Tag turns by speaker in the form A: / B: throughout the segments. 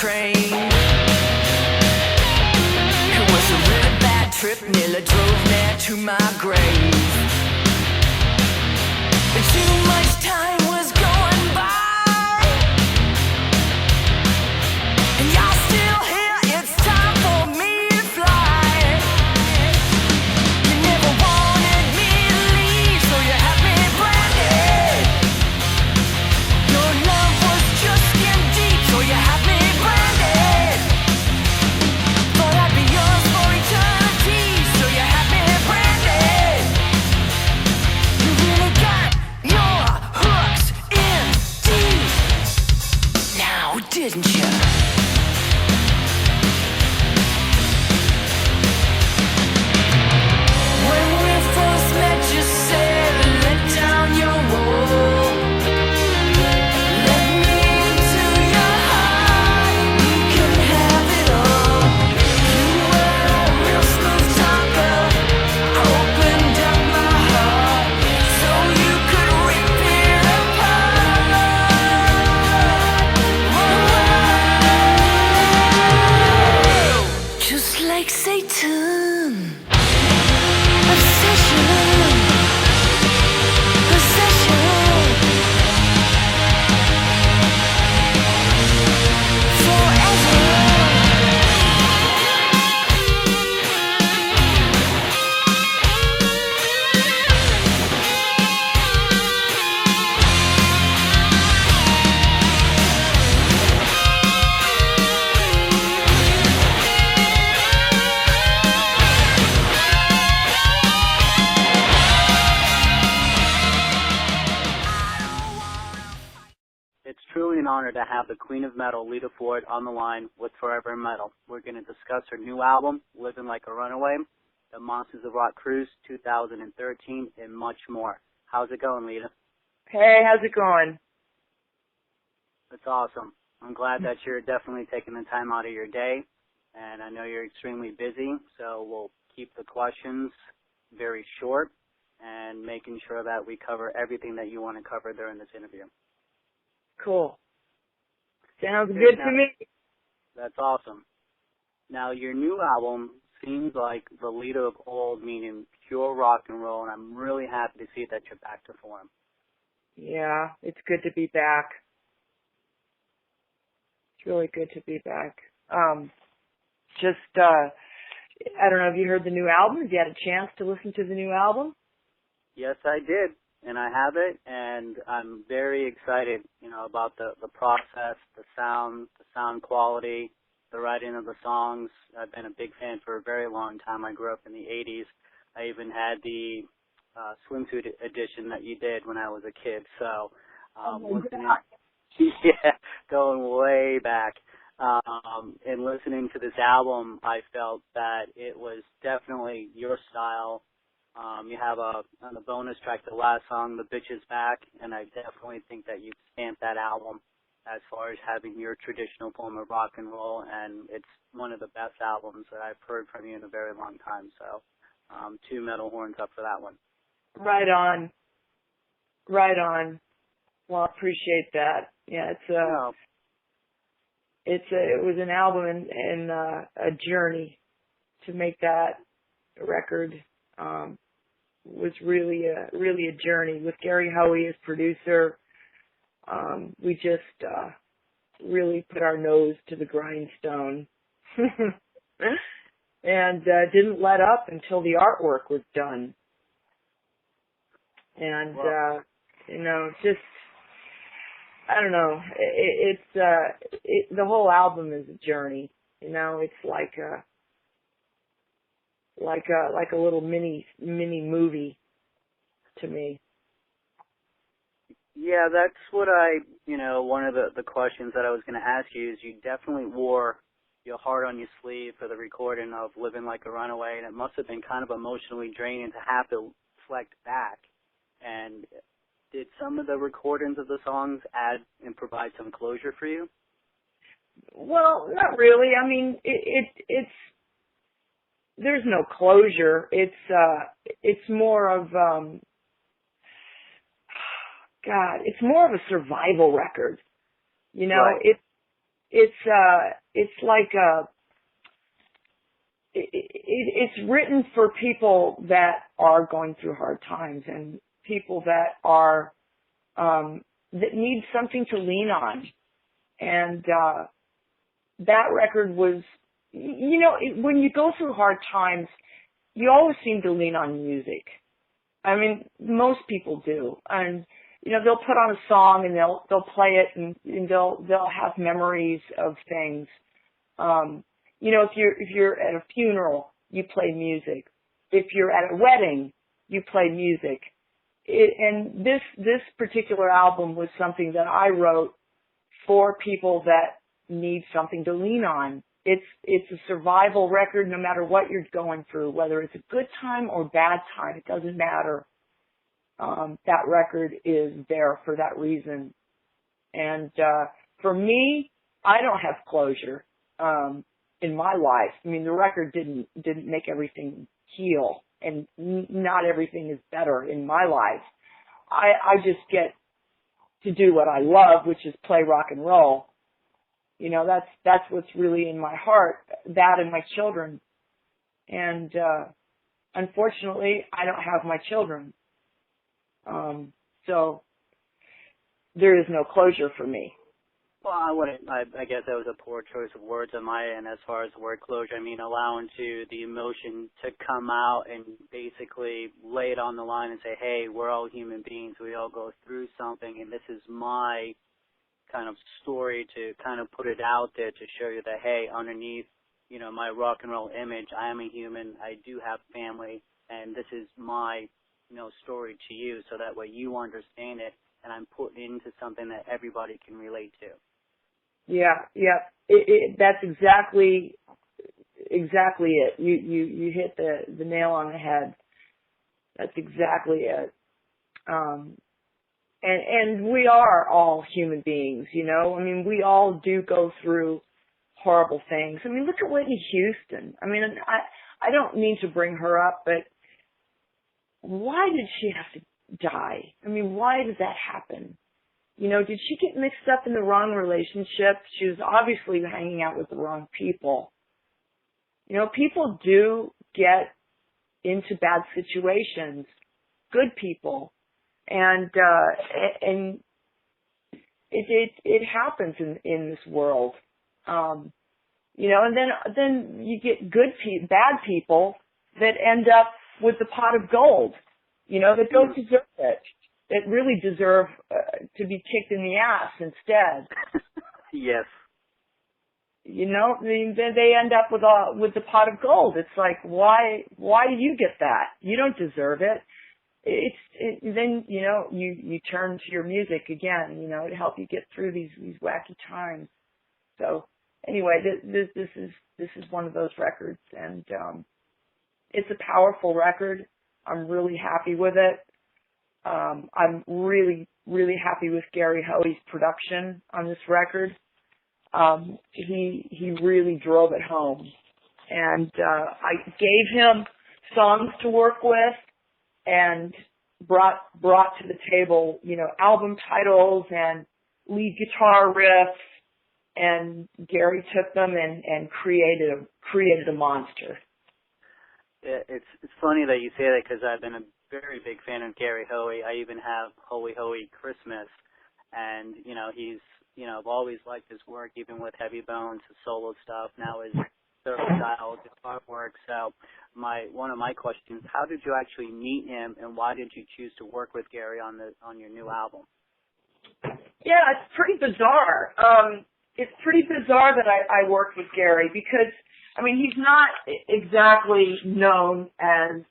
A: train. It was a really bad trip, nearly drove me to my grave. And too much time was going by, and y'all still here, it's time for me to fly. You never wanted me to leave, so you had me branded. Your love was just skin deep, so you had me branded. Thought I'd be yours for eternity, so you had me branded. You really got your hooks in deep, now didn't you? When we first met, you said, let down your wall. Let me into your heart, you can have it all. You were a real smooth talker, opened up my heart so you could rip it apart. Just like Satan, obsession, possession, forever.
B: It's truly an honor to have the Queen of Metal, Lita, on the line with Forever in Metal. We're going to discuss her new album, Living Like a Runaway, the Monsters of Rock Cruise 2013, and much more. How's it going, Lita?
C: Hey, how's it going?
B: It's awesome. I'm glad that you're definitely taking the time out of your day, and I know you're extremely busy, so we'll keep the questions very short and making sure that we cover everything that you want to cover during this interview.
C: Cool. Sounds good to me.
B: That's awesome. Now, your new album seems like the Lita of old, meaning pure rock and roll, and I'm really happy to see that you're back to form.
C: Yeah, it's good to be back. It's really good to be back. I don't know, have you heard the new album? Have you had a chance to listen to the new album?
B: Yes, I did, and I have it, and I'm very excited, about the process, the sound quality, the writing of the songs. I've been a big fan for a very long time. I grew up in the 80s. I even had the swimsuit edition that you did when I was a kid, so yeah, going way back. And listening to this album, I felt that it was definitely your style. You have on the bonus track, the last song, The Bitch Is Back, and I definitely think that you've stamped that album as far as having your traditional form of rock and roll, and it's one of the best albums that I've heard from you in a very long time. So, 2 metal horns up for that one.
C: Right on. Right on. Well, I appreciate that. Yeah, it was an album and a journey to make that record. Was really a journey with Gary Hoey as producer. We just really put our nose to the grindstone and didn't let up until the artwork was done. And I don't know. The whole album is a journey. It's like a little mini movie to me.
B: Yeah, that's what one of the questions that I was going to ask you is you definitely wore your heart on your sleeve for the recording of Living Like a Runaway, and it must have been kind of emotionally draining to have to reflect back. And did some of the recordings of the songs add and provide some closure for you?
C: Well, not really. I mean, it's there's no closure. It's more of it's more of a survival record.
B: Right.
C: it's like it's written for people that are going through hard times and people that are that need something to lean on. And that record was, when you go through hard times, you always seem to lean on music. I mean, most people do. And they'll put on a song and they'll play it and they'll have memories of things. If you're at a funeral, you play music. If you're at a wedding, you play music. And this particular album was something that I wrote for people that need something to lean on. It's a survival record no matter what you're going through, whether it's a good time or bad time, it doesn't matter. That record is there for that reason. And for me, I don't have closure in my life. I mean, the record didn't make everything heal, and not everything is better in my life. I just get to do what I love, which is play rock and roll. That's what's really in my heart, that and my children. And unfortunately, I don't have my children. So there is no closure for me.
B: Well, I guess that was a poor choice of words on my end as far as the word closure. I mean, allowing the emotion to come out and basically lay it on the line and say, hey, we're all human beings. We all go through something, and this is my kind of story to kind of put it out there to show you that, hey, underneath, my rock and roll image, I am a human. I do have family, and this is my, story to you, so that way you understand it, and I'm put into something that everybody can relate to. Yeah.
C: That's exactly it. You hit the nail on the head. That's exactly it. And we are all human beings, I mean, we all do go through horrible things. I mean, look at Whitney Houston. I mean, I don't mean to bring her up, but why did she have to die? I mean, why did that happen? Did she get mixed up in the wrong relationship? She was obviously hanging out with the wrong people. People do get into bad situations, good people, and it happens in this world. And then you get bad people that end up with the pot of gold, that don't deserve it. That really deserve to be kicked in the ass instead.
B: Yes.
C: They end up with the pot of gold. It's like, why do you get that? You don't deserve it. Then you turn to your music again, to help you get through these wacky times. So anyway, this is one of those records, and it's a powerful record. I'm really happy with it. I'm really, really happy with Gary Hoey's production on this record. He really drove it home, and I gave him songs to work with and brought to the table, album titles and lead guitar riffs, and Gary took them and created a monster.
B: It's funny that you say that, because I've been a very big fan of Gary Hoey. I even have Hoey Christmas, and he's I've always liked his work, even with Heavy Bones, his solo stuff. Now his surf style guitar work. So one of my questions: how did you actually meet him, and why did you choose to work with Gary on your new album?
C: Yeah, it's pretty bizarre. It's pretty bizarre that I worked with Gary, because I mean, he's not exactly known as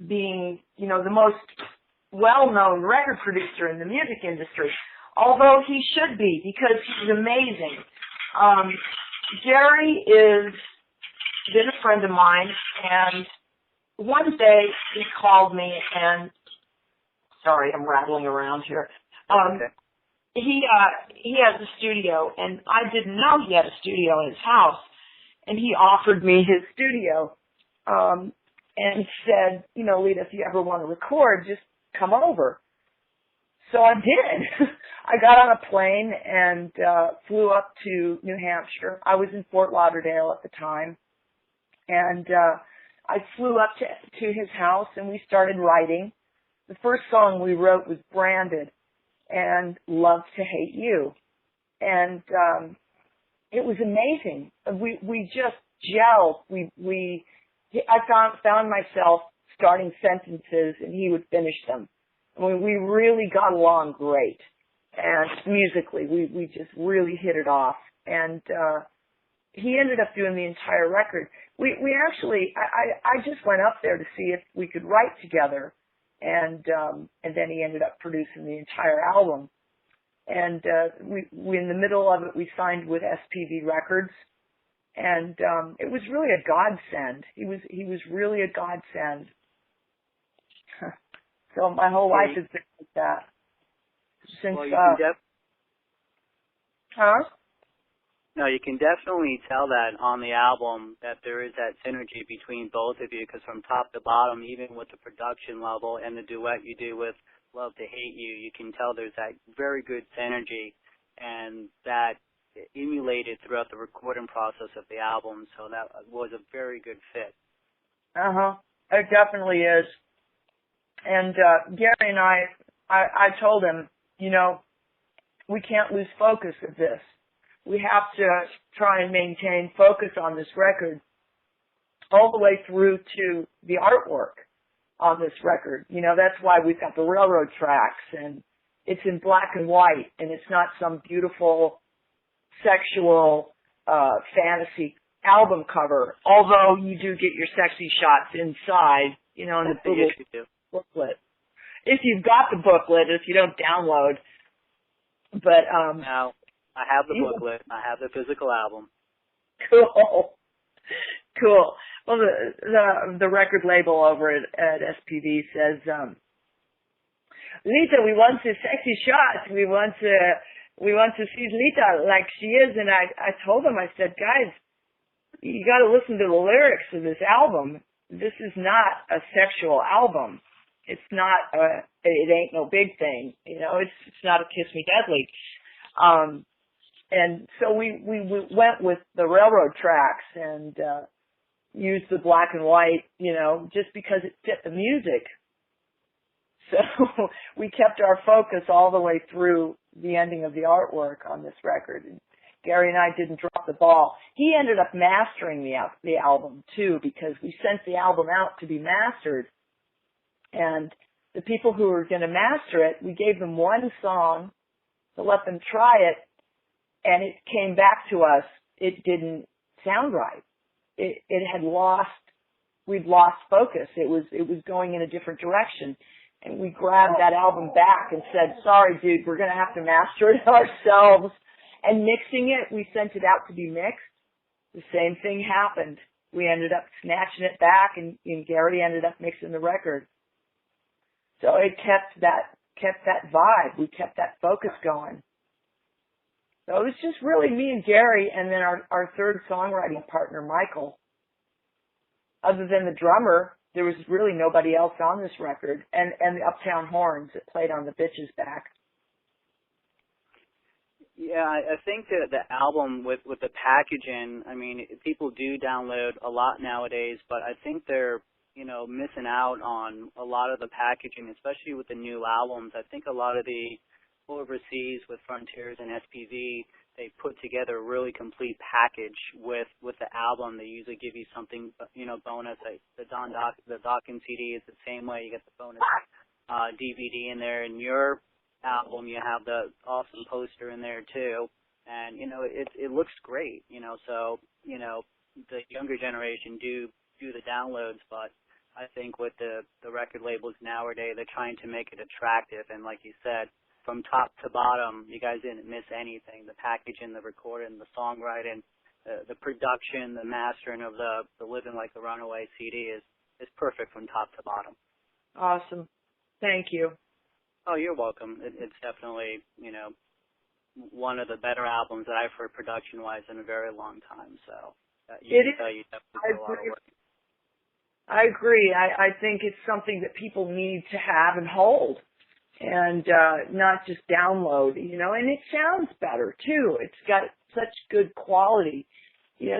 C: being, the most well-known record producer in the music industry, although he should be, because he's amazing. Gary is been a friend of mine, and one day he called me, and sorry, I'm rattling around here.
B: Okay.
C: He has a studio, and I didn't know he had a studio in his house. And he offered me his studio, and said, Lita, if you ever want to record, just come over. So I did. I got on a plane and flew up to New Hampshire. I was in Fort Lauderdale at the time. And I flew up to his house and we started writing. The first song we wrote was Branded and Love to Hate You. And it was amazing. We just gelled. I found myself starting sentences and he would finish them. I mean, we really got along great. And musically, we just really hit it off. And he ended up doing the entire record. We actually, I just went up there to see if we could write together. And then he ended up producing the entire album. And we in the middle of it, we signed with SPV Records. And it was really a godsend. He was really a godsend. So my whole life has been like that. Since,
B: well, you can
C: huh?
B: No, you can definitely tell that on the album that there is that synergy between both of you, because from top to bottom, even with the production level and the duet you do with Love to Hate You, you can tell there's that very good synergy, and that emulated throughout the recording process of the album, so that was a very good fit.
C: Uh-huh. It definitely is. And Gary and I told him, you know, we can't lose focus of this. We have to try and maintain focus on this record all the way through to the artwork on this record. You know, that's why we've got the railroad tracks, and it's in black and white, and it's not some beautiful sexual fantasy album cover, although you do get your sexy shots inside, you know, in the little booklet. If you've got the booklet, if you don't download. But
B: now, I have the booklet. I have the physical album.
C: Cool. Well, the record label over at SPV says, Lita, we want the sexy shots. We want to see Lita like she is. And I told them, I said, guys, you got to listen to the lyrics of this album. This is not a sexual album. It's not it ain't no big thing. You know, it's not a Kiss Me Deadly. And so we went with the railroad tracks and used the black and white, you know, just because it fit the music. So we kept our focus all the way through the ending of the artwork on this record. And Gary and I didn't drop the ball. He ended up mastering the album too, because we sent the album out to be mastered. And the people who were going to master it, we gave them one song to let them try it, and it came back to us. It didn't sound right. We'd lost focus. It was going in a different direction. And we grabbed that album back and said, sorry, dude, we're going to have to master it ourselves. And mixing it, we sent it out to be mixed. The same thing happened. We ended up snatching it back, and Gary ended up mixing the record. So it kept that vibe. We kept that focus going. So it was just really me and Gary, and then our third songwriting partner, Michael. Other than the drummer, there was really nobody else on this record, and the Uptown Horns that played on the Bitches Back.
B: Yeah, I think that the album with the packaging, I mean, people do download a lot nowadays, but I think they're, you know, missing out on a lot of the packaging, especially with the new albums. I think a lot of the overseas with Frontiers and SPV, they put together a really complete package with the album. They usually give you something, you know, bonus. Like the Dawkins CD is the same way. You get the bonus DVD in there. In your album, you have the awesome poster in there too, and you know it looks great. You know, so you know the younger generation do the downloads, but I think with the record labels nowadays, they're trying to make it attractive. And like you said, from top to bottom, you guys didn't miss anything. The packaging, the recording, the songwriting, the production, the mastering of the Living Like a Runaway CD is perfect from top to bottom.
C: Awesome. Thank you.
B: Oh, you're welcome. It's definitely, you know, one of the better albums that I've heard production-wise in a very long time. So you definitely did a lot of work.
C: I agree. I think it's something that people need to have and hold. and not just download, and it sounds better too. It's got such good quality.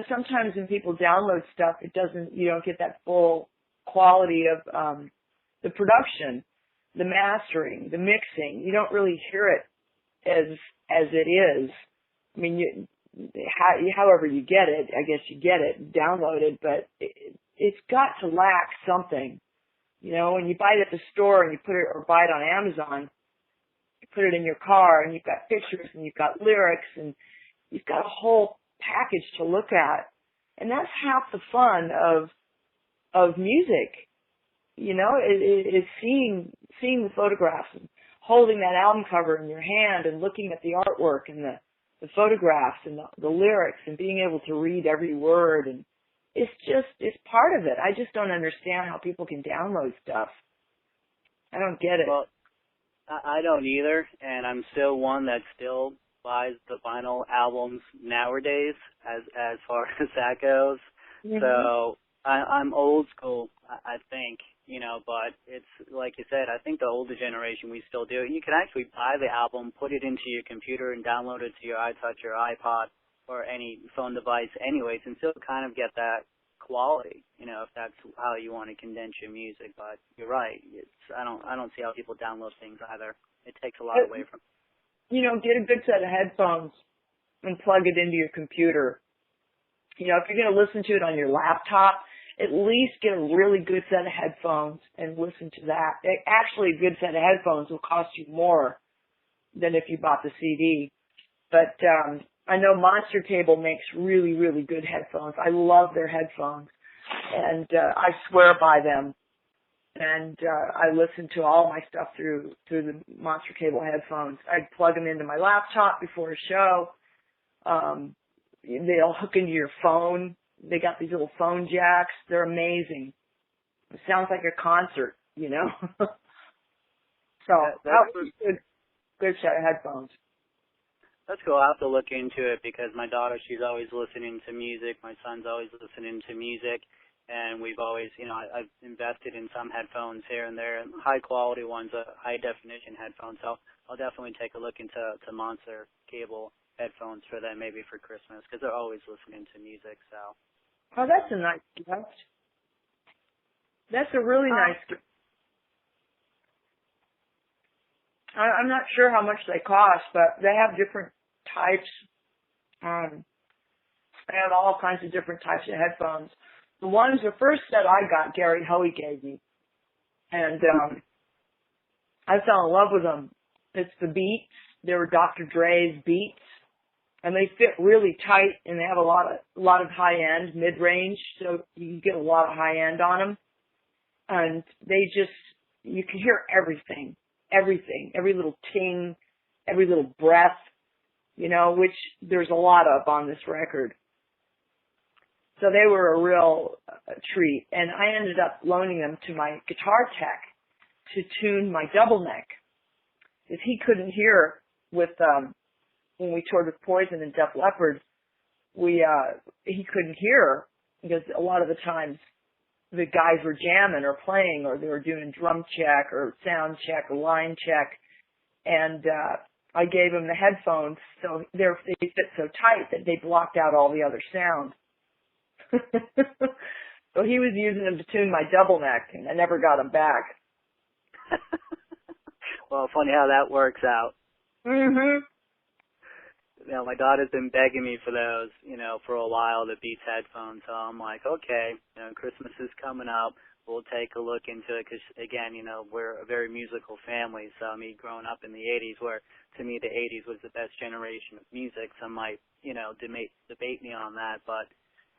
C: Sometimes when people download stuff, you don't get that full quality of the production, the mastering, the mixing. You don't really hear it as it is. I mean, however you get it, I guess you get it, download it, but it's got to lack something. When you buy it at the store and you put it, or buy it on Amazon, you put it in your car and you've got pictures and you've got lyrics and you've got a whole package to look at. And that's half the fun of music. Is seeing the photographs and holding that album cover in your hand and looking at the artwork and the photographs and the lyrics and being able to read every word. And it's part of it. I just don't understand how people can download stuff. I don't get it.
B: Well, I don't either, and I'm still one that still buys the vinyl albums nowadays as far as that goes. Mm-hmm. So I'm old school, I think, but it's like you said, I think the older generation, we still do it. You can actually buy the album, put it into your computer and download it to your iTouch or iPod or any phone device anyways, and still kind of get that quality, if that's how you want to condense your music. But you're right. I don't see how people download things either. It takes a lot away from
C: get a good set of headphones and plug it into your computer. If you're going to listen to it on your laptop, at least get a really good set of headphones and listen to that. Actually, a good set of headphones will cost you more than if you bought the CD. But I know Monster Cable makes really, really good headphones. I love their headphones, and I swear by them. And I listen to all my stuff through the Monster Cable headphones. I plug them into my laptop before a show. They'll hook into your phone. They got these little phone jacks. They're amazing. It sounds like a concert, So that was a good set of headphones.
B: That's cool. I'll have to look into it because my daughter, she's always listening to music. My son's always listening to music. And we've always, I've invested in some headphones here and there, and high-quality ones, high-definition headphones. So I'll definitely take a look into Monster Cable headphones for them, maybe for Christmas, because they're always listening to music. So.
C: Oh, that's a nice gift. That's a really nice gift. I'm not sure how much they cost, but they have different types. They have all kinds of different types of headphones. The first set I got, Gary Hoey gave me. And I fell in love with them. It's the Beats. They were Dr. Dre's Beats. And they fit really tight, and they have a lot of high-end, mid-range, so you get a lot of high-end on them. And you can hear everything, every little ting, every little breath, which there's a lot of on this record. So they were a real treat, and I ended up loaning them to my guitar tech to tune my double neck. If he couldn't hear with when we toured with Poison and Def Leppard, he couldn't hear because a lot of the times the guys were jamming or playing, or they were doing drum check or sound check or line check, and I gave him the headphones so they fit so tight that they blocked out all the other sound. So he was using them to tune my double neck, and I never got them back.
B: Well, funny how that works out.
C: Mhm.
B: My daughter's been begging me for those, for a while, the Beats headphones. So I'm like, okay, Christmas is coming up. We'll take a look into it because, again, we're a very musical family. So, growing up in the 80s, where to me the 80s was the best generation of music, some might, debate me on that. But,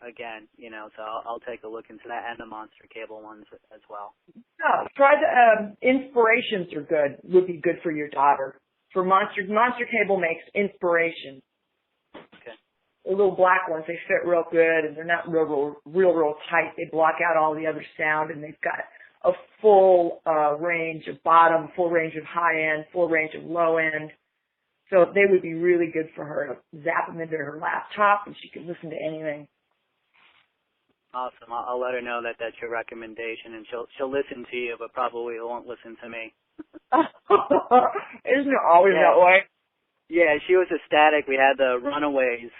B: again, so I'll take a look into that and the Monster Cable ones as well.
C: Oh, try the Inspirations are good. Would be good for your daughter. For Monster Cable makes Inspiration.
B: Okay.
C: The little black ones, they fit real good, and they're not real tight. They block out all the other sound, and they've got a full range of bottom, full range of high end, full range of low end. So they would be really good for her to zap them into her laptop, and she could listen to anything.
B: Awesome. I'll let her know that that's your recommendation, and she'll listen to you, but probably won't listen to me.
C: Isn't it always
B: Yeah.
C: that way?
B: Yeah, she was ecstatic. We had the Runaways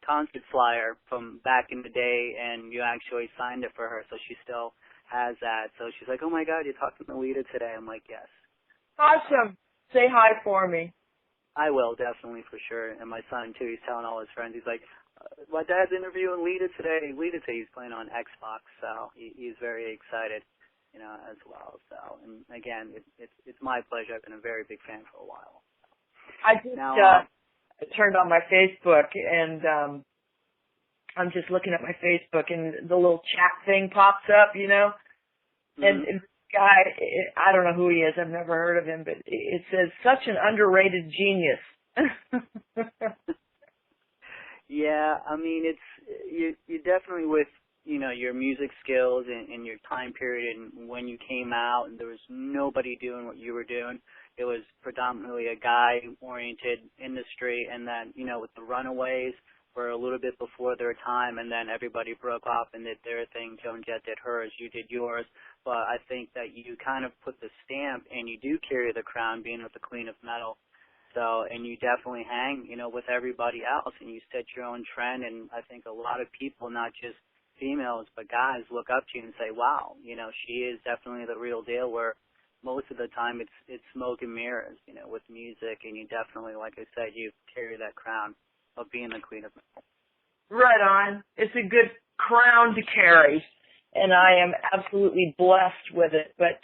B: concert flyer from back in the day, and you actually signed it for her, so she still has that. So she's like, oh, my God, you're talking to Lita today. I'm like, yes.
C: Awesome. Say hi for me.
B: I will, definitely, for sure. And my son, too, he's telling all his friends. He's like, my dad's interviewing Lita today. Lita today, he's playing on Xbox, so he's very excited, as well. So, and again, it's my pleasure. I've been a very big fan for a while.
C: I just turned on my Facebook, and I'm just looking at my Facebook, and the little chat thing pops up,
B: Mm-hmm.
C: and this guy, I don't know who he is. I've never heard of him, but it says, such an underrated genius.
B: Yeah, I mean, you definitely with, your music skills and your time period and when you came out, and there was nobody doing what you were doing. It was predominantly a guy-oriented industry, and then, with the Runaways were a little bit before their time, and then everybody broke off and did their thing. Joan Jett did hers, you did yours, but I think that you kind of put the stamp, and you do carry the crown being with the Queen of Metal. So, and you definitely hang, with everybody else, and you set your own trend, and I think a lot of people, not just females, but guys, look up to you and say, wow, she is definitely the real deal, where most of the time it's smoke and mirrors, with music, and you definitely, like I said, you carry that crown of being the Queen of Metal.
C: Right on. It's a good crown to carry, and I am absolutely blessed with it. But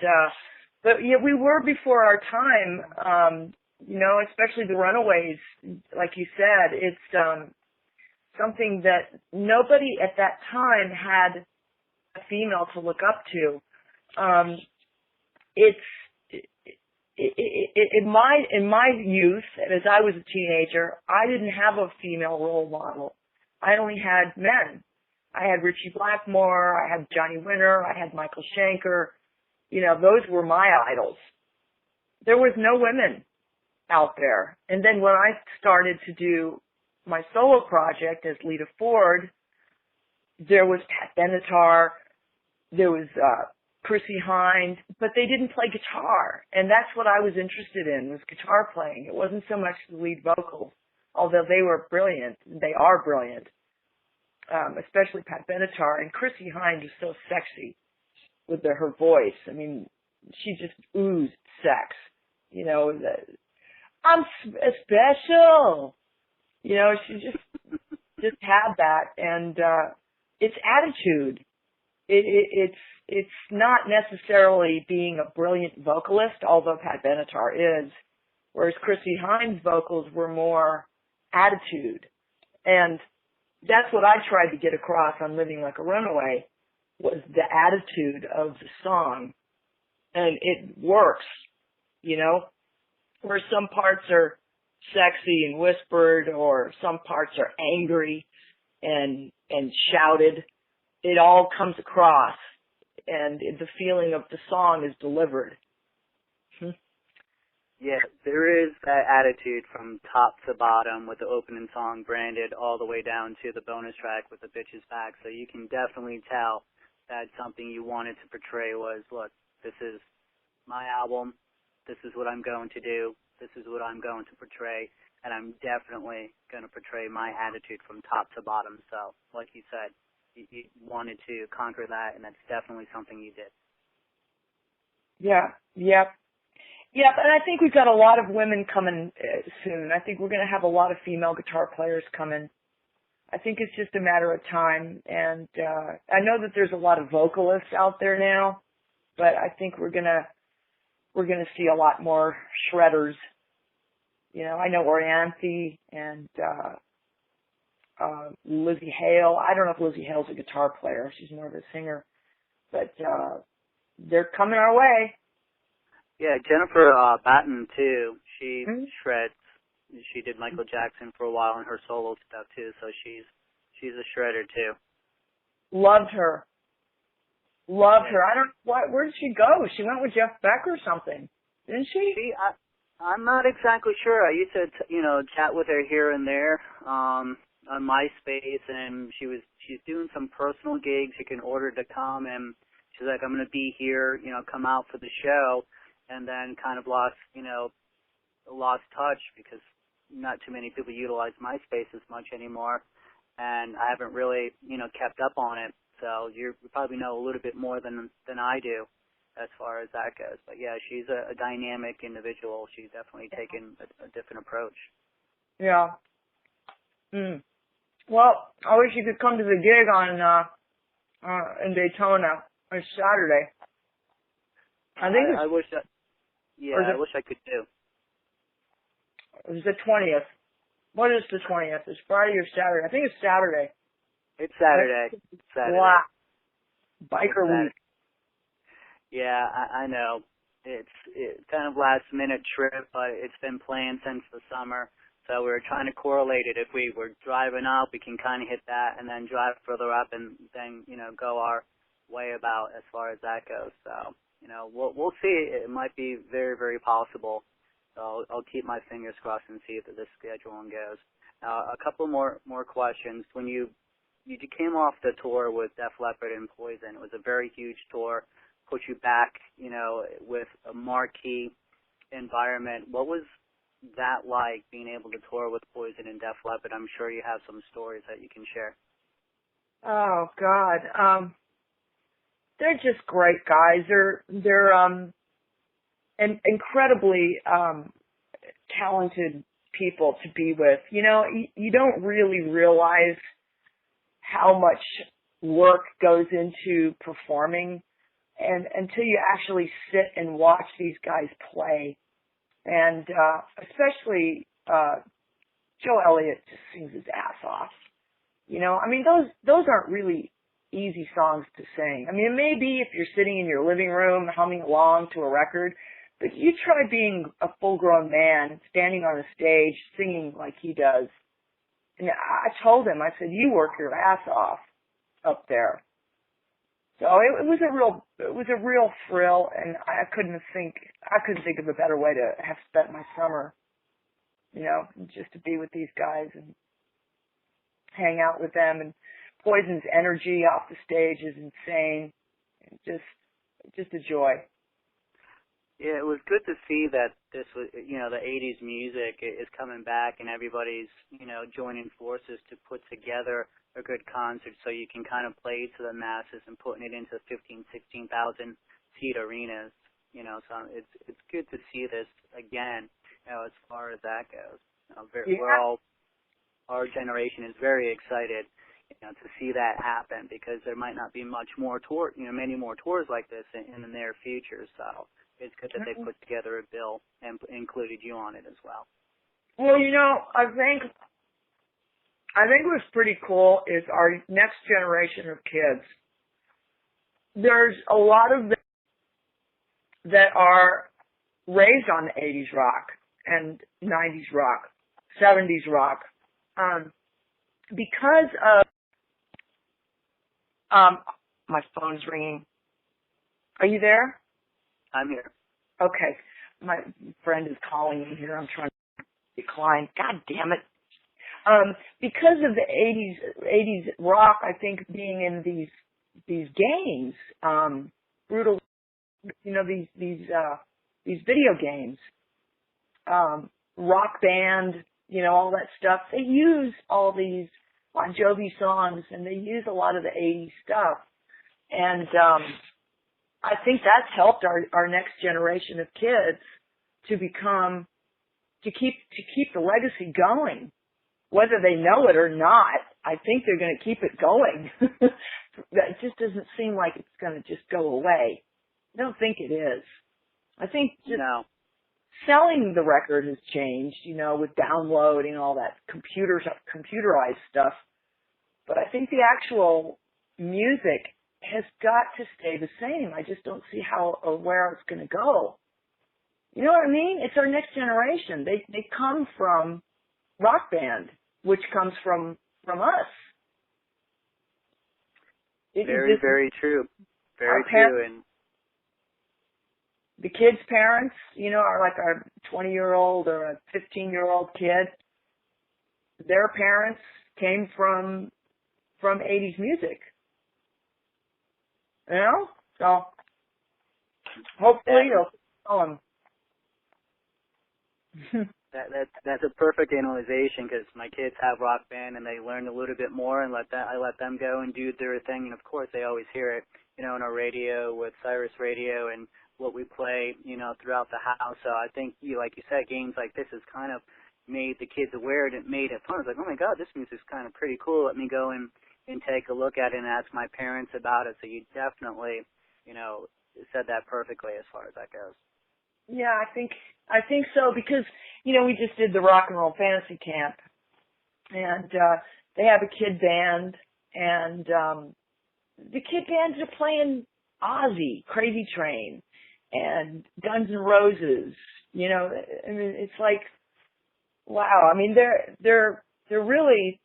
C: yeah, we were before our time, especially the Runaways, like you said. It's something that nobody at that time had a female to look up to. In my youth, as I was a teenager, I didn't have a female role model. I only had men. I had Richie Blackmore, I had Johnny Winter, I had Michael Schenker. Those were my idols. There was no women out there. And then when I started to do my solo project as Lita Ford, there was Pat Benatar, there was Chrissy Hynde, but they didn't play guitar. And that's what I was interested in, was guitar playing. It wasn't so much the lead vocals, although they were brilliant. They are brilliant, especially Pat Benatar. And Chrissy Hynde was so sexy with her voice. I mean, she just oozed sex. I'm special. She just had that, and it's attitude. It's not necessarily being a brilliant vocalist, although Pat Benatar is, whereas Chrissy Hynde's vocals were more attitude. And that's what I tried to get across on Living Like a Runaway, was the attitude of the song. And it works, where some parts are sexy and whispered, or some parts are angry and shouted. It all comes across, and the feeling of the song is delivered.
B: Yeah, there is that attitude from top to bottom, with the opening song branded all the way down to the bonus track with the Bitches Back. So you can definitely tell that something you wanted to portray was, look, this is my album. This is what I'm going to do. This is what I'm going to portray. And I'm definitely going to portray my attitude from top to bottom. So, like you said, you wanted to conquer that, and that's definitely something you did.
C: Yeah, yep. Yeah, and I think we've got a lot of women coming soon. I think we're going to have a lot of female guitar players coming. I think it's just a matter of time. And I know that there's a lot of vocalists out there now, but I think we're going to see a lot more shredders. I know Orianthe and Lizzie Hale. I don't know if Lizzie Hale's a guitar player. She's more of a singer. But they're coming our way.
B: Yeah, Jennifer Batten, too. She shreds. She did Michael Jackson for a while in her solo stuff, too. So she's a shredder, too.
C: Loved her. Loved her. Where did she go? She went with Jeff Beck or something, didn't she?
B: I'm not exactly sure. I used to, chat with her here and there on MySpace, and she's doing some personal gigs. You can order to come, and she's like, I'm going to be here, come out for the show. and then kind of lost touch because not too many people utilize MySpace as much anymore, and I haven't really, kept up on it. So you probably know a little bit more than I do as far as that goes. But yeah, she's a dynamic individual. She's definitely taken a different approach.
C: Yeah. Well, I wish you could come to the gig in Daytona on Saturday. I wish that. Yeah, I wish I could too. It was the 20th. What is the 20th? It's Friday or Saturday? I think it's Saturday.
B: It's Saturday. Saturday.
C: Black. Biker week.
B: Yeah, I know. It's kind of last minute trip, but it's been planned since the summer. So we were trying to correlate it. If we were driving up, we can kind of hit that and then drive further up and then, go our way about as far as that goes. So, we'll see. It might be very, very possible. So I'll keep my fingers crossed and see if this scheduling goes. A couple more questions. When you came off the tour with Def Leppard and Poison, it was a very huge tour, put you back, with a marquee environment. What was that like, being able to tour with Poison and Def Leppard? I'm sure you have some stories that you can share.
C: Oh God, they're just great guys. They're incredibly talented people to be with. You don't really realize how much work goes into performing and until you actually sit and watch these guys play. And especially Joe Elliott just sings his ass off. Those aren't really easy songs to sing. It may be if you're sitting in your living room humming along to a record, but you try being a full-grown man, standing on a stage, singing like he does. And I told him, I said, you work your ass off up there. So it was a real thrill, and I couldn't think of a better way to have spent my summer, just to be with these guys and hang out with them. And Poison's energy off the stage is insane. Just a joy.
B: Yeah, it was good to see that this was, the 80s music is coming back and everybody's, joining forces to put together a good concert so you can kind of play to the masses and putting it into 16,000 seat arenas, so it's good to see this again, as far as that goes. Our generation is very excited, to see that happen because there might not be much more many more tours like this in the near future, so it's good that they put together a bill and included you on it as well.
C: Well, I think what's pretty cool is our next generation of kids. There's a lot of them that are raised on the 80s rock and 90s rock, 70s rock, because of my phone's ringing. Are you there?
B: I'm here.
C: Okay. My friend is calling me here. I'm trying to decline. God damn it. Because of the 80s rock, I think being in these games, brutal, these video games, Rock Band, all that stuff, they use all these Bon Jovi songs and they use a lot of the 80s stuff. And, I think that's helped our next generation of kids to keep the legacy going. Whether they know it or not, I think they're going to keep it going. That just doesn't seem like it's going to just go away. I don't think it is. I think just selling the record has changed, with downloading all that computerized stuff. But I think the actual music has got to stay the same. I just don't see how or where it's going to go. You know what I mean? It's our next generation. They come from Rock Band, which comes from us.
B: Very true. Very true. And
C: the kids' parents, are like our 20-year-old or a 15-year-old kid. Their parents came from 80s music. So hopefully Oh,
B: That's a perfect analyzation because my kids have rock band and they learn a little bit more and I let them go and do their thing, and of course they always hear it, in our radio with Cyrus Radio and what we play, throughout the house. So I think like you said, games like this has kind of made the kids aware and it made it fun. It's like, oh my God, this music's kind of pretty cool. Let me go and take a look at it and ask my parents about it. So you definitely, said that perfectly as far as that goes.
C: yeah, I think so because, we just did the Rock and Roll Fantasy Camp, and they have a kid band, and the kid bands are playing Ozzy, Crazy Train, and Guns N' Roses. I mean, it's like, wow. I mean, they're really,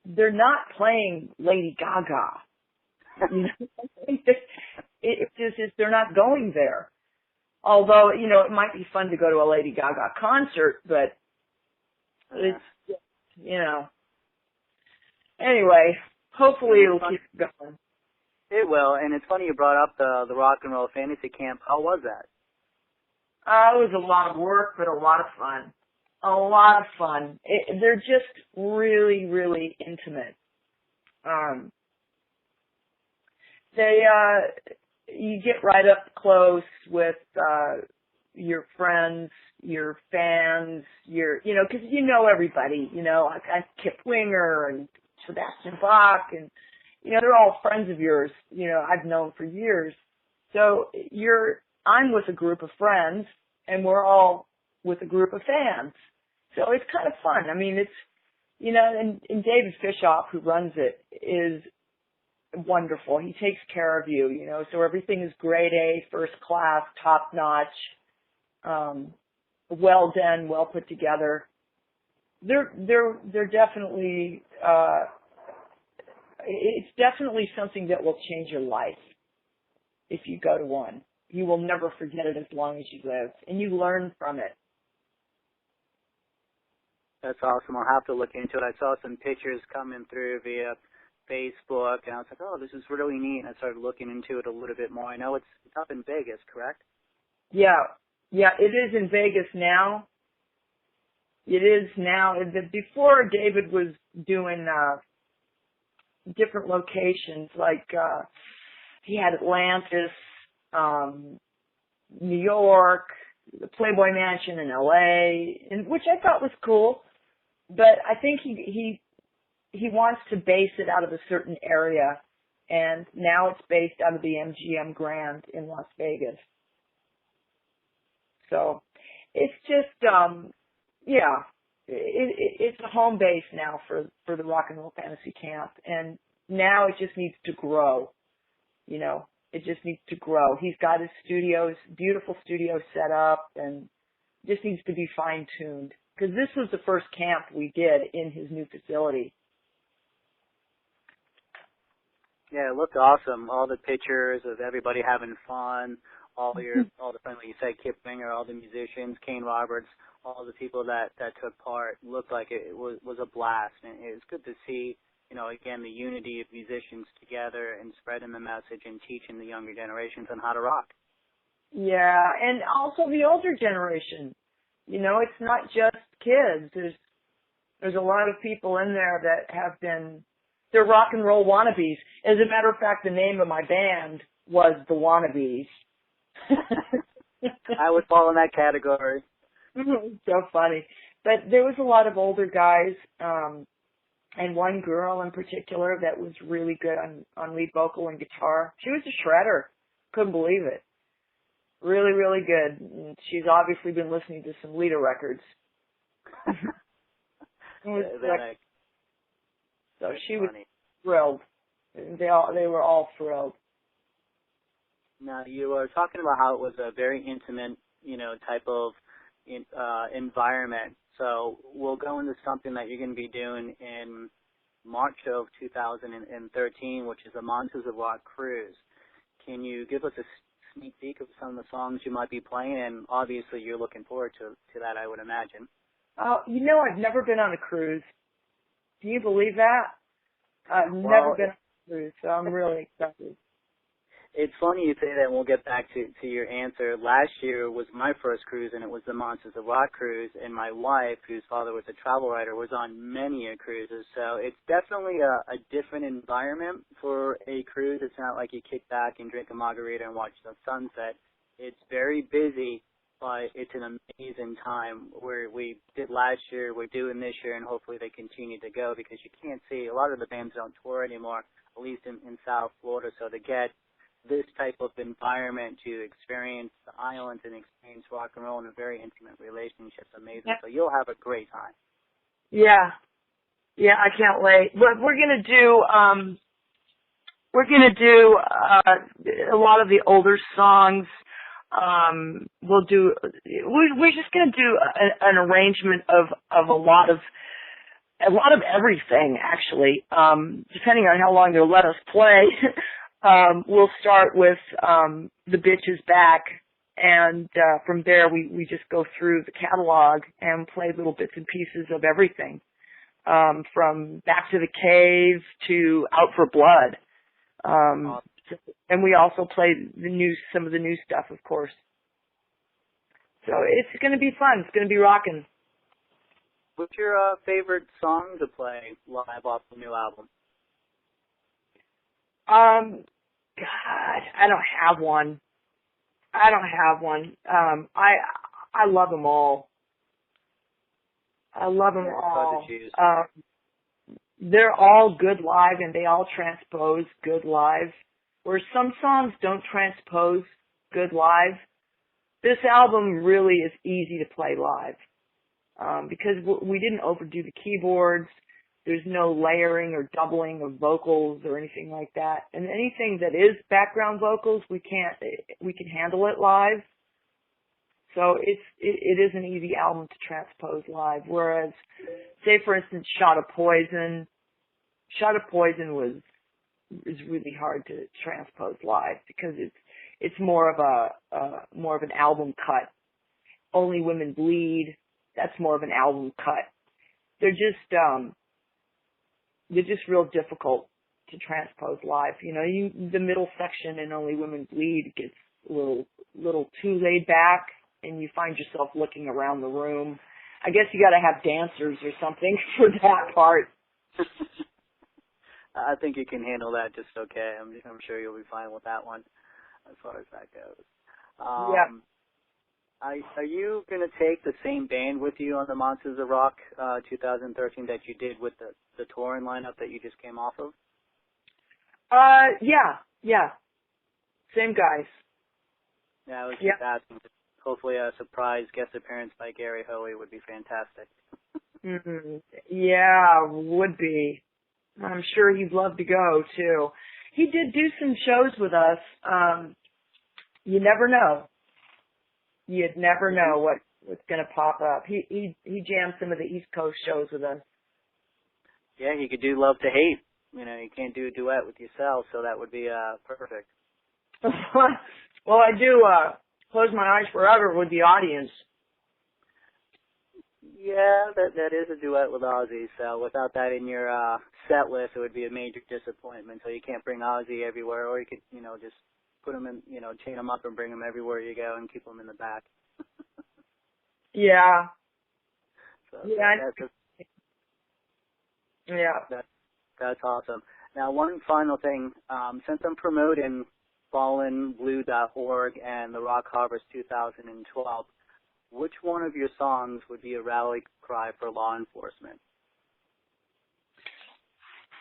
C: they're not playing Lady Gaga. It just is, they're not going there. Although, it might be fun to go to a Lady Gaga concert, but it's, anyway, hopefully it'll keep going.
B: It will, and it's funny you brought up the Rock and Roll Fantasy Camp. How was that?
C: It was a lot of work, but a lot of fun. A lot of fun. They're just really, really intimate. You get right up close with your friends, your fans, because everybody, like Kip Winger and Sebastian Bach, and they're all friends of yours. I've known for years. So I'm with a group of friends, and we're all with a group of fans. So it's kind of fun. I mean, it's and David Fishoff, who runs it, is wonderful. He takes care of you, so everything is grade A, first class, top notch, well done, well put together. They're definitely, it's definitely something that will change your life if you go to one. You will never forget it as long as you live, and you learn from it.
B: That's awesome. I'll have to look into it. I saw some pictures coming through via Facebook, and I was like, oh, this is really neat. And I started looking into it a little bit more. I know it's up in Vegas, correct?
C: Yeah, it is in Vegas now. It is now. Before, David was doing different locations, like he had Atlantis, New York, the Playboy Mansion in L.A., and which I thought was cool. But I think he wants to base it out of a certain area, and now it's based out of the MGM Grand in Las Vegas. So it's just, it's a home base now for the Rock and Roll Fantasy Camp, and now it just needs to grow. It just needs to grow. He's got his beautiful studio set up, and just needs to be fine-tuned. Because this was the first camp we did in his new facility.
B: Yeah, it looked awesome. All the pictures of everybody having fun, all the friends, like you said, Kip Winger, all the musicians, Kane Roberts, all the people that took part. Looked like it was a blast, and it was good to see, again, the unity of musicians together and spreading the message and teaching the younger generations on how to rock.
C: Yeah, and also the older generation. It's not just kids. There's a lot of people in there that have been, they're rock and roll wannabes. As a matter of fact, the name of my band was The Wannabes.
B: I would fall in that category.
C: So funny. But there was a lot of older guys, and one girl in particular that was really good on lead vocal and guitar. She was a shredder. Couldn't believe it. Really, really good. And she's obviously been listening to some Lita records. So she was thrilled. They were all thrilled.
B: Now, you were talking about how it was a very intimate, type of environment. So we'll go into something that you're going to be doing in March of 2013, which is a Monsters of Rock cruise. Can you give us a sneak peek of some of the songs you might be playing? And obviously you're looking forward to that, I would imagine.
C: I've never been on a cruise. Can you believe that? I've never been on a cruise, so I'm really excited.
B: It's funny you say that, and we'll get back to your answer. Last year was my first cruise, and it was the Monsters of Rock cruise, and my wife, whose father was a travel writer, was on many a cruises. So it's definitely a different environment for a cruise. It's not like you kick back and drink a margarita and watch the sunset. It's very busy, but it's an amazing time. Where we did last year, we're doing this year, and hopefully they continue to go, because you can't see, a lot of the bands don't tour anymore, at least in South Florida. So to get this type of environment to experience the islands and experience rock and roll in a very intimate relationship is amazing.
C: Yeah.
B: So you'll have a great time.
C: Yeah. Yeah, I can't wait. But we're gonna do a lot of the older songs. We're just gonna do an arrangement of a lot of everything, actually. Depending on how long they'll let us play. We'll start with The Bitch Is Back, and from there we just go through the catalog and play little bits and pieces of everything, from Back to the Cave to Out for Blood. And we also play some of the new stuff, of course. So it's going to be fun. It's going to be rocking.
B: What's your favorite song to play live off the new album?
C: God, I don't have one. I love them all. I love them all. They're all good live, and they all transpose good live. Where some songs don't transpose good live, this album really is easy to play live, because we didn't overdo the keyboards. There's no layering or doubling of vocals or anything like that. And anything that is background vocals, we can handle it live. So it is an easy album to transpose live. Whereas, say for instance, Shot of Poison is really hard to transpose live, because it's more of an album cut. Only Women Bleed, that's more of an album cut. They're just real difficult to transpose live. You know, the middle section in Only Women Bleed gets a little too laid back, and you find yourself looking around the room. I guess you got to have dancers or something for that part.
B: I think you can handle that just okay. I'm sure you'll be fine with that one, as far as that goes.
C: Yeah.
B: Are you going to take the same band with you on the Monsters of Rock 2013 that you did with the touring lineup that you just came off of?
C: Yeah. Same guys.
B: Yeah, I was just asking. Hopefully a surprise guest appearance by Gary Hoey would be fantastic.
C: Mm-hmm. Yeah, would be. I'm sure he'd love to go, too. He did do some shows with us. You never know. You'd never know what's going to pop up. He jammed some of the East Coast shows with us.
B: Yeah, he could do Love to Hate. You know, you can't do a duet with yourself, so that would be perfect.
C: Well, I do Close My Eyes Forever with the audience.
B: Yeah, that is a duet with Ozzy, so without that in your set list, it would be a major disappointment. So you can't bring Ozzy everywhere, or you could, just put him in, chain him up and bring him everywhere you go and keep him in the back.
C: Yeah.
B: So that's awesome. Now, one final thing. Since I'm promoting fallenblue.org and the Rock Harvest 2012, which one of your songs would be a rally cry for law enforcement?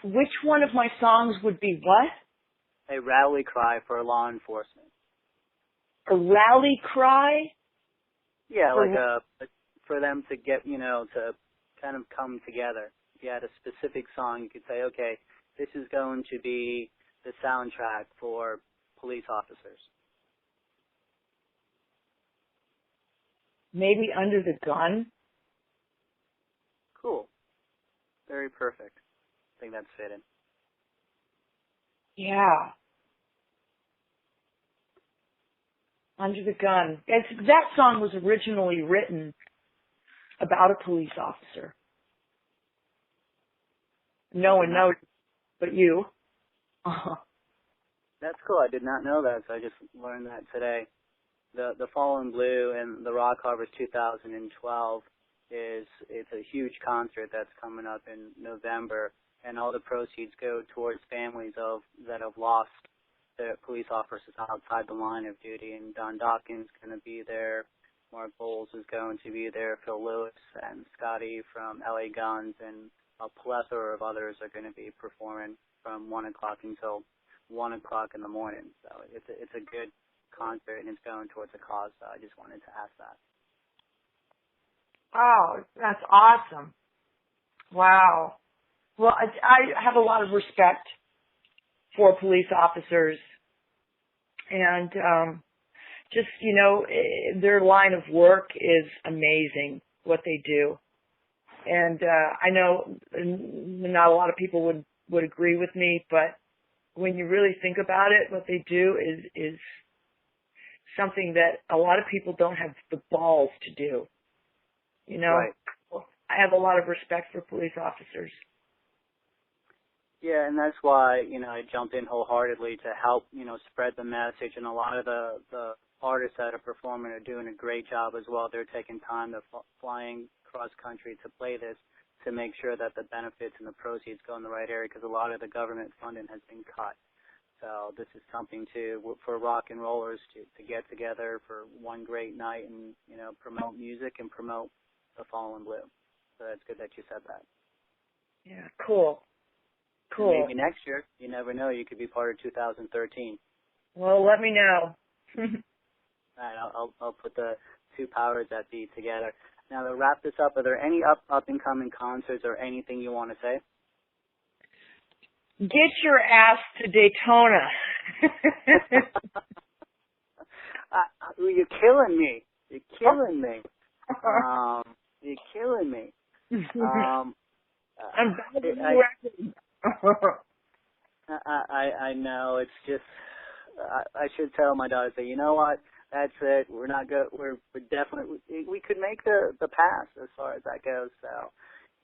C: Which one of my songs would be what?
B: A rally cry for law enforcement.
C: A rally cry?
B: Yeah, for them to get, to kind of come together. If you had a specific song, you could say, okay, this is going to be the soundtrack for police officers.
C: Maybe Under the Gun?
B: Cool. Very perfect. I think that's fitting.
C: Yeah. Under the Gun. That song was originally written about a police officer. No one knows but you.
B: That's cool. I did not know that, so I just learned that today. The Fallen Blue and the Rock Harvest 2012 it's a huge concert that's coming up in November, and all the proceeds go towards families that have lost their police officers outside the line of duty. And Don Dawkins is going to be there. Mark Bowles is going to be there. Phil Lewis and Scotty from LA Guns and a plethora of others are going to be performing from 1 o'clock until 1 o'clock in the morning. So it's a good concert, and it's going towards a cause. So I just wanted to ask that.
C: Oh, that's awesome. Wow. Well, I have a lot of respect for police officers, and just, their line of work is amazing, what they do. And I know not a lot of people would agree with me, but when you really think about it, what they do is something that a lot of people don't have the balls to do.
B: Right.
C: I have a lot of respect for police officers.
B: Yeah, and that's why, I jumped in wholeheartedly to help, spread the message. And a lot of the artists that are performing are doing a great job as well. They're taking time to flying cross country to play this to make sure that the benefits and the proceeds go in the right area, because a lot of the government funding has been cut. So this is something for rock and rollers to get together for one great night and, promote music and promote the Fallen Blue. So that's good that you said that.
C: Yeah, cool. Cool.
B: Maybe next year, you never know, you could be part of 2013.
C: Well, let me know.
B: All right, I'll put the two powers that be together. Now, to wrap this up, are there any up-and-coming concerts or anything you want to say?
C: Get your ass to Daytona.
B: You're killing me. You're killing me. You're killing me.
C: I'm
B: I know. It's just I should tell my daughter, say, you know what? That's it. We're not good. We're definitely we could make the pass as far as that goes. So,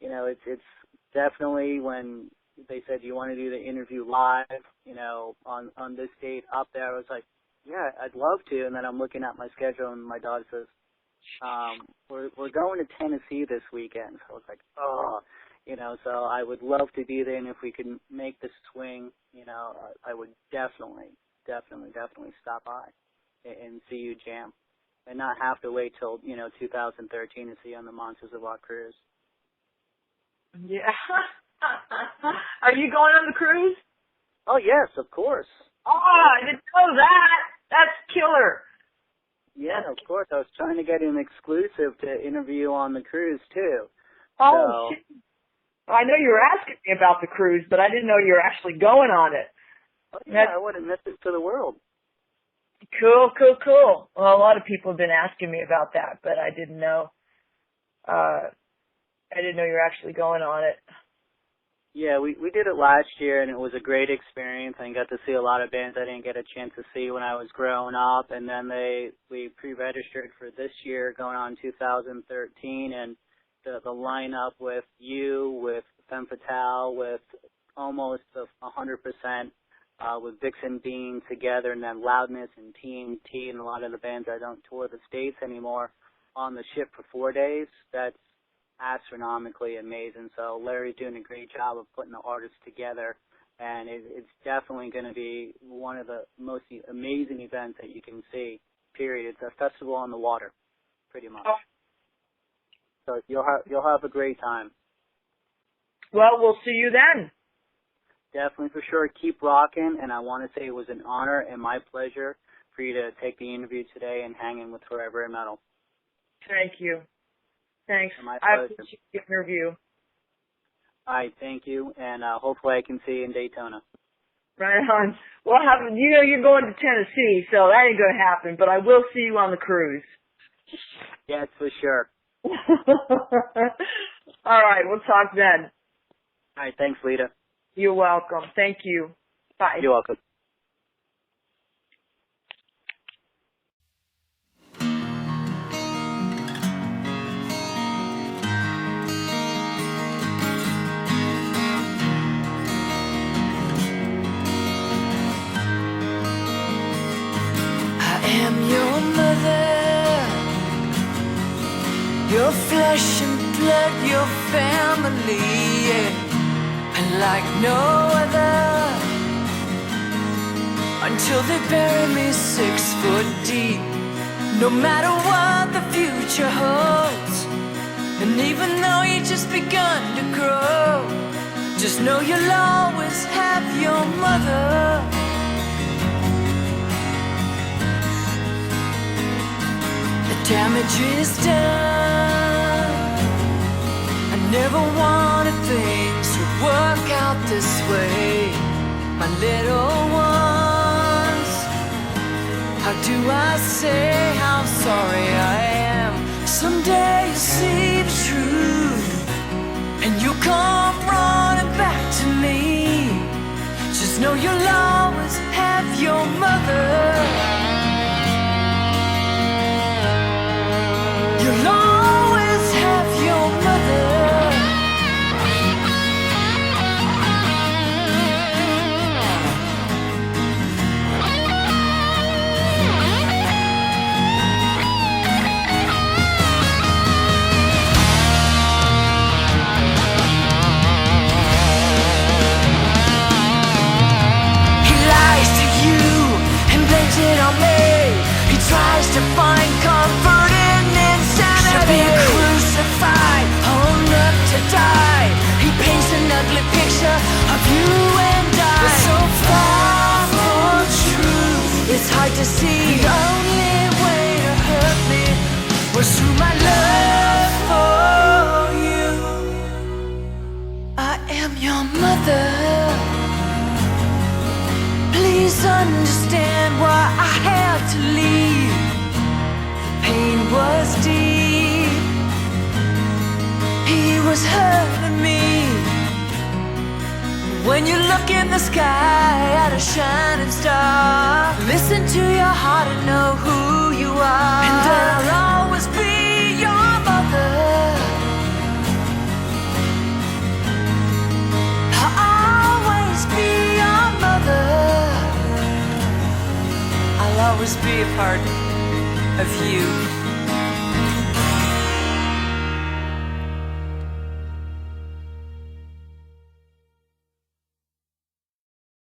B: it's definitely when they said, do you want to do the interview live, on this date up there, I was like, yeah, I'd love to. And then I'm looking at my schedule, and my daughter says, we're going to Tennessee this weekend. So I was like, so I would love to be there, and if we can make the swing, I would definitely stop by and see you jam, and not have to wait till 2013 to see you on the Monsters of Rock cruise.
C: Yeah. Are you going on the cruise?
B: Oh yes, of course.
C: Oh, I didn't know that. That's killer.
B: Yeah, of course. I was trying to get an exclusive to interview on the cruise too.
C: Oh, shit. I know you were asking me about the cruise, but I didn't know you were actually going on it.
B: Oh, yeah, I wouldn't miss it for the world.
C: Cool. Well, a lot of people have been asking me about that, but I didn't know. I didn't know you were actually going on it.
B: Yeah, we did it last year, and it was a great experience. I got to see a lot of bands I didn't get a chance to see when I was growing up, and then we pre-registered for this year, going on 2013, and the lineup with you, with Femme Fatale, with almost 100%, with Vixen being together, and then Loudness and TNT and a lot of the bands that don't tour the States anymore on the ship for 4 days. That's astronomically amazing. So Larry's doing a great job of putting the artists together, and it's definitely going to be one of the most amazing events that you can see, period. It's a festival on the water, pretty much. So you'll have a great time.
C: Well, we'll see you then.
B: Definitely, for sure. Keep rocking, and I want to say it was an honor and my pleasure for you to take the interview today and hang in with Forever in Metal.
C: Thank you. Thanks.
B: My
C: I
B: pleasure.
C: appreciate the interview.
B: All right, thank you, and hopefully I can see you in Daytona.
C: Right on. Well, you're going to Tennessee, so that ain't going to happen, but I will see you on the cruise.
B: Yes, for sure.
C: All right, we'll talk then.
B: All right, thanks, Lita.
C: You're welcome. Thank you. Bye.
B: You're welcome.
A: Your flesh and blood, your family, yeah. And like no other, until they bury me 6 foot deep. No matter what the future holds, and even though you just begun to grow, just know you'll always have your mother. The damage is done. I never wanted things to work out this way, my little ones. How do I say how sorry I am? Someday you'll see the truth, and you'll come running back to me. Just know you'll always have your mother. You'll always have your mother. It on me. He tries to find comfort in insanity. To be crucified, hung up to die. He paints an ugly picture of you and I. We're so far from truth, it's hard to see. The only way to hurt me was through my love for you. I am your mother. Please understand why I had to leave. Pain was deep. He was hurting me. When you look in the sky at a shining star, listen to your heart and know who you are. And then I'll always be your mother. I'll always be your mother. I'll always be a part of you.